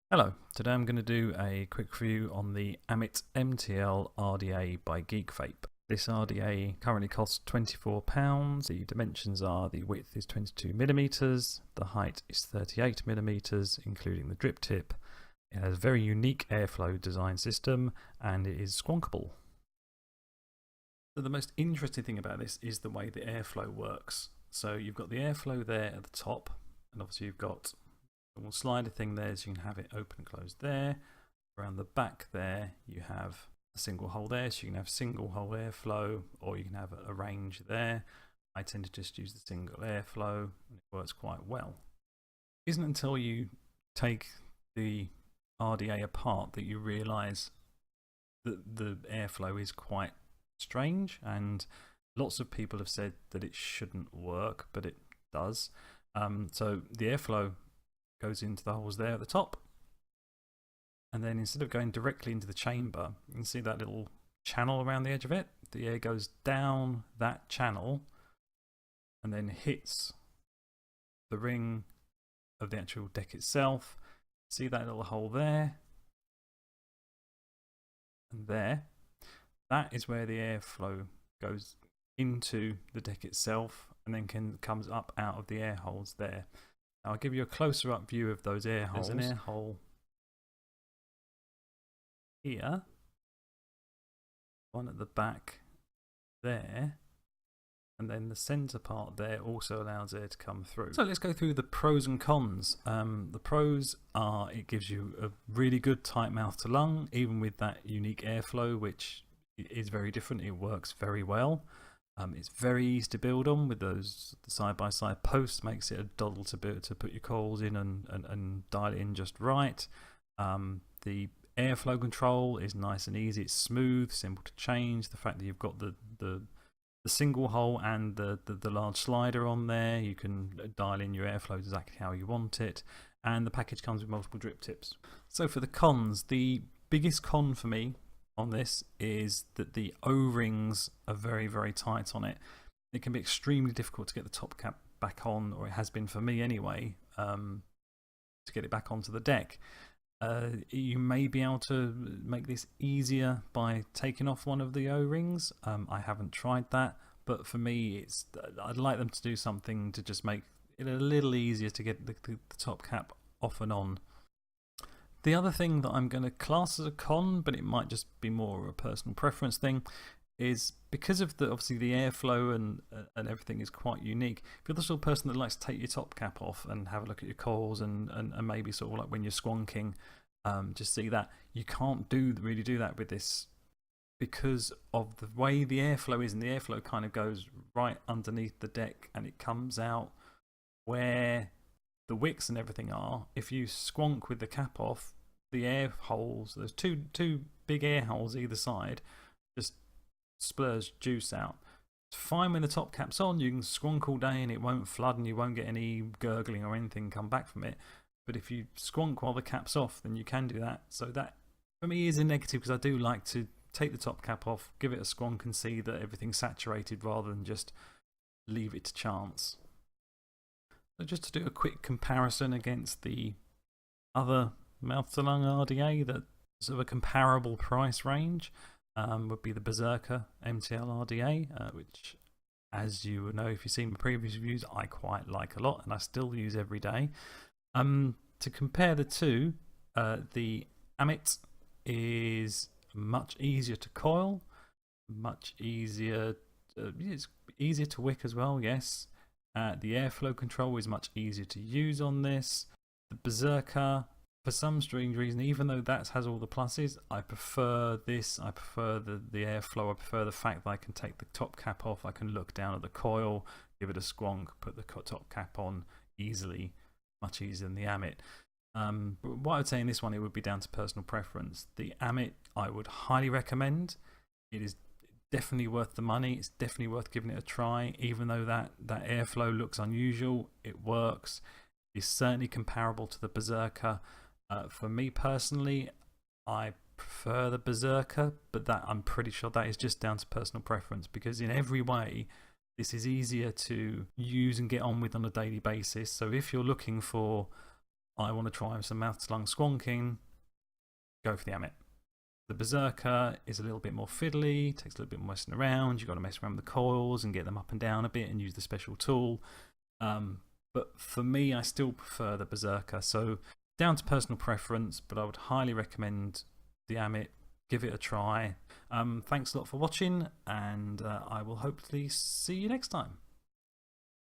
Hello, today I'm going to do a quick review on the Ammit MTL RDA by Geek Vape. This RDA currently costs £24. The dimensions are the width is 22mm, the height is 38mm, including the drip tip. It has a very unique airflow design system and it is squonkable. So the most interesting thing about this is the way the airflow works. So you've got the airflow there at the top, and obviously you've got little slider thing there, so you can have it open and closed there. Around the back there you have a single hole there, so you can have single hole airflow, or you can have a range there. I tend to just use the single airflow and it works quite well. It isn't until you take the RDA apart that you realise that the airflow is quite strange, and lots of people have said that it shouldn't work, but it does. So the airflow goes into the holes there at the top, and then instead of going directly into the chamber, you can see that little channel around the edge of it. The air goes down that channel and then hits the ring of the actual deck itself. See that little hole there and there? That is where the airflow goes into the deck itself and then comes up out of the air holes there. I'll give you a closer up view of those air holes. There's an air hole here, one at the back there, and then the center part there also allows air to come through. So let's go through the pros and cons. The pros are it gives you a really good tight mouth to lung, even with that unique airflow, which is very different. It works very well. It's very easy to build on with those side-by-side posts, makes it a doddle to put your coils in and dial it in just right. The airflow control is nice and easy, it's smooth, simple to change. The fact that you've got the single hole and the large slider on there, you can dial in your airflow exactly how you want it, and the package comes with multiple drip tips. So for the cons, the biggest con for me on this is that the O-rings are very, very tight on it. It can be extremely difficult to get the top cap back on, or it has been for me anyway, to get it back onto the deck. You may be able to make this easier by taking off one of the O-rings. I haven't tried that, but for me, I'd like them to do something to just make it a little easier to get the top cap off and on. The other thing that I'm going to class as a con, but it might just be more a personal preference thing, is because of obviously the airflow and everything is quite unique. If you're the sort of person that likes to take your top cap off and have a look at your coils and maybe sort of like when you're squonking, just see that you can't really do that with this because of the way the airflow is, and the airflow kind of goes right underneath the deck and it comes out where the wicks and everything are. If you squonk with the cap off, the air holes, there's two big air holes either side, just splurge juice out. It's fine when the top cap's on, you can squonk all day and it won't flood and you won't get any gurgling or anything come back from it. But if you squonk while the cap's off, then you can do that. So that for me is a negative, because I do like to take the top cap off, give it a squonk and see that everything's saturated rather than just leave it to chance. So just to do a quick comparison against the other mouth to lung RDA that's of a comparable price range, would be the Berserker MTL RDA, which, as you would know if you've seen my previous reviews, I quite like a lot and I still use every day. To compare the two, the Ammit is much easier to coil, much easier, it's easier to wick as well, yes. The airflow control is much easier to use on this. The Berserker, for some strange reason, even though that has all the pluses, I prefer this. I prefer the airflow. I prefer the fact that I can take the top cap off, I can look down at the coil, give it a squonk, put the top cap on easily, much easier than the Ammit. But what I would say in this one, it would be down to personal preference. The Ammit I would highly recommend. It is definitely worth the money. It's definitely worth giving it a try. Even though that airflow looks unusual, it works. It's certainly comparable to the Berserker. For me personally, I prefer the Berserker, but that I'm pretty sure that is just down to personal preference, because in every way this is easier to use and get on with on a daily basis. So if you're looking for I want to try some mouth slung squonking, go for the Ammit. The Berserker is a little bit more fiddly, takes a little bit more messing around. You've got to mess around with the coils and get them up and down a bit and use the special tool. But for me, I still prefer the Berserker. So down to personal preference, but I would highly recommend the Ammit. Give it a try. Thanks a lot for watching, and I will hopefully see you next time.